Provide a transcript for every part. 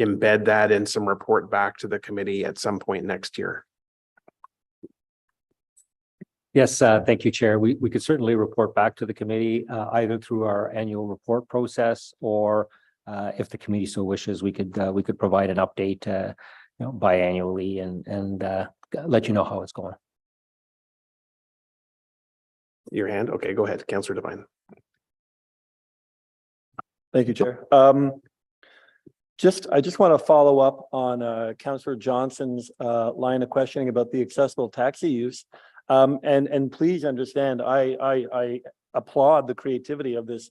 embed that in some report back to the committee at some point next year? Yes, thank you, Chair. We could certainly report back to the committee either through our annual report process, or if the committee so wishes, we could provide an update, biannually and let you know how it's going. Your hand? Okay, go ahead, Councillor Devine. Thank you, Chair. I just want to follow up on Councillor Johnson's line of questioning about the accessible taxi use. And please understand, I applaud the creativity of this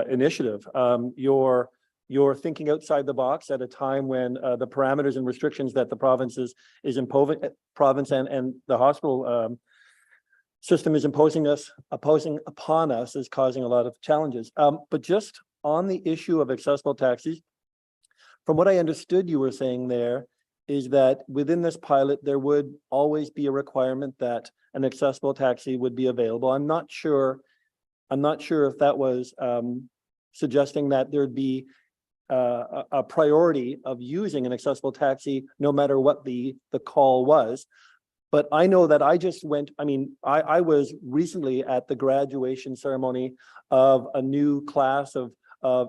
initiative. You're thinking outside the box at a time when the parameters and restrictions that the province is imposing, and the hospital system is imposing upon us, is causing a lot of challenges. But just on the issue of accessible taxis, from what I understood you were saying there, is that within this pilot, there would always be a requirement that an accessible taxi would be available. I'm not sure if that was suggesting that there'd be a priority of using an accessible taxi, no matter what the call was. But I know that I was recently at the graduation ceremony of a new class of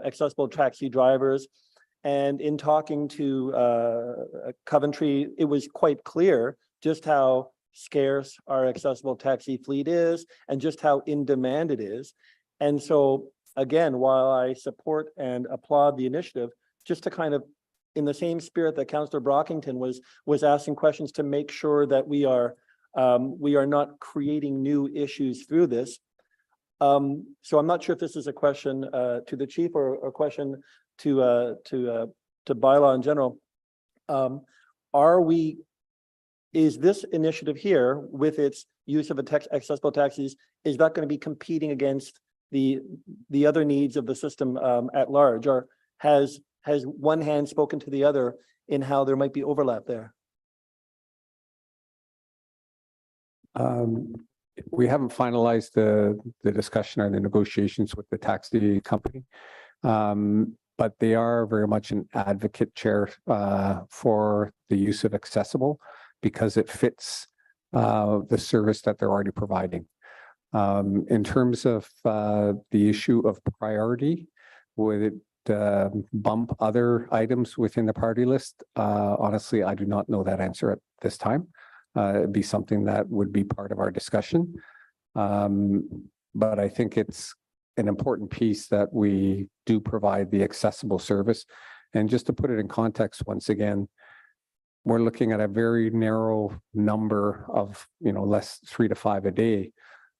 accessible taxi drivers. And in talking to Coventry, it was quite clear just how scarce our accessible taxi fleet is and just how in demand it is. And so, again, while I support and applaud the initiative, just to kind of, in the same spirit that Councillor Brockington was asking questions to make sure that we are not creating new issues through this. So I'm not sure if this is a question to the chief or a question to bylaw in general. Is this initiative here, with its use of accessible taxis, is that going to be competing against the other needs of the system at large, or has one hand spoken to the other in how there might be overlap there? We haven't finalized the discussion or the negotiations with the taxi company, but they are very much an advocate, Chair, for the use of accessible, because it fits the service that they're already providing. In terms of the issue of priority, would it bump other items within the priority list? Honestly, I do not know that answer at this time. It'd be something that would be part of our discussion. But I think it's an important piece that we do provide the accessible service. And just to put it in context, once again, we're looking at a very narrow number of, less 3 to 5 a day,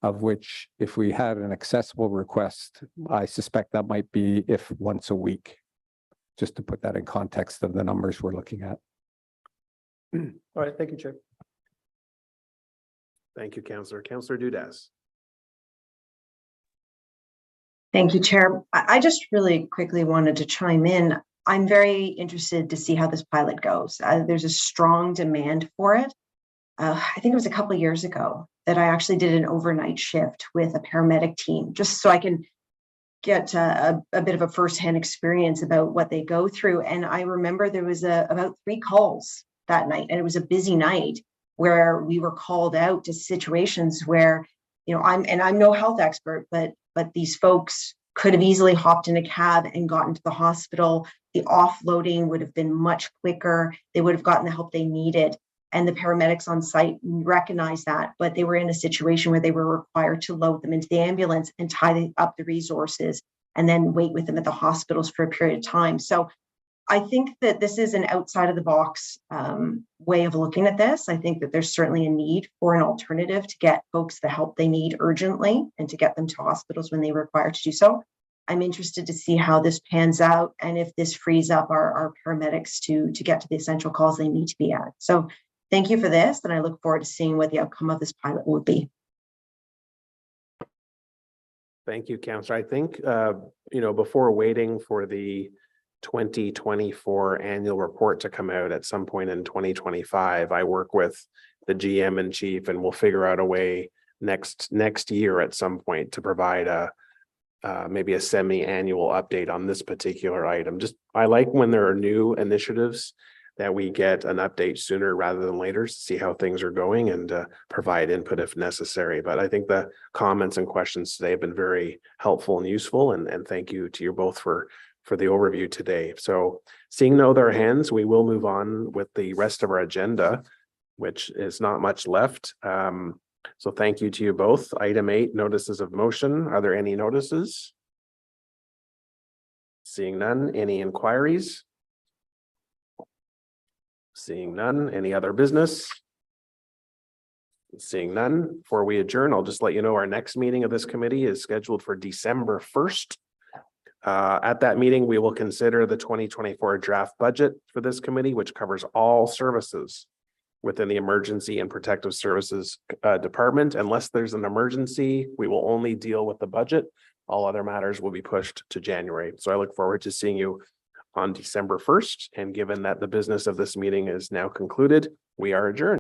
of which, if we had an accessible request, I suspect that might be if once a week, just to put that in context of the numbers we're looking at. All right, thank you, Chair. Thank you, Councillor. Councillor Dudas. Thank you, Chair. I just really quickly wanted to chime in. I'm very interested to see how this pilot goes. There's a strong demand for it. I think it was a couple of years ago that I actually did an overnight shift with a paramedic team, just so I can get a bit of a firsthand experience about what they go through. And I remember there was about 3 calls that night, and it was a busy night where we were called out to situations where, I'm no health expert, but these folks could have easily hopped in a cab and gotten to the hospital. The offloading would have been much quicker. They would have gotten the help they needed. And the paramedics on site recognized that, but they were in a situation where they were required to load them into the ambulance and tie up the resources and then wait with them at the hospitals for a period of time. So I think that this is an outside of the box way of looking at this. I think that there's certainly a need for an alternative to get folks the help they need urgently and to get them to hospitals when they require to do so. I'm interested to see how this pans out and if this frees up our paramedics to get to the essential calls they need to be at. So thank you for this, and I look forward to seeing what the outcome of this pilot will be. Thank you, Councillor. I think, before waiting for the 2024 annual report to come out at some point in 2025, I work with the GM and chief, and we'll figure out a way next year at some point to provide a maybe a semi-annual update on this particular item. Just, I like when there are new initiatives that we get an update sooner rather than later to see how things are going and provide input if necessary. But I think the comments and questions today have been very helpful and useful. And thank you to you both for the overview today. So seeing no other hands, we will move on with the rest of our agenda, which is not much left. So thank you to you both. Item 8, notices of motion. Are there any notices? Seeing none. Any inquiries? Seeing none. Any other business? Seeing none. Before we adjourn, I'll just let you know our next meeting of this committee is scheduled for December 1st. At that meeting, we will consider the 2024 draft budget for this committee, which covers all services within the Emergency and Protective Services Department. Unless there's an emergency, we will only deal with the budget. All other matters will be pushed to January. So I look forward to seeing you on December 1st. And given that the business of this meeting is now concluded, we are adjourned.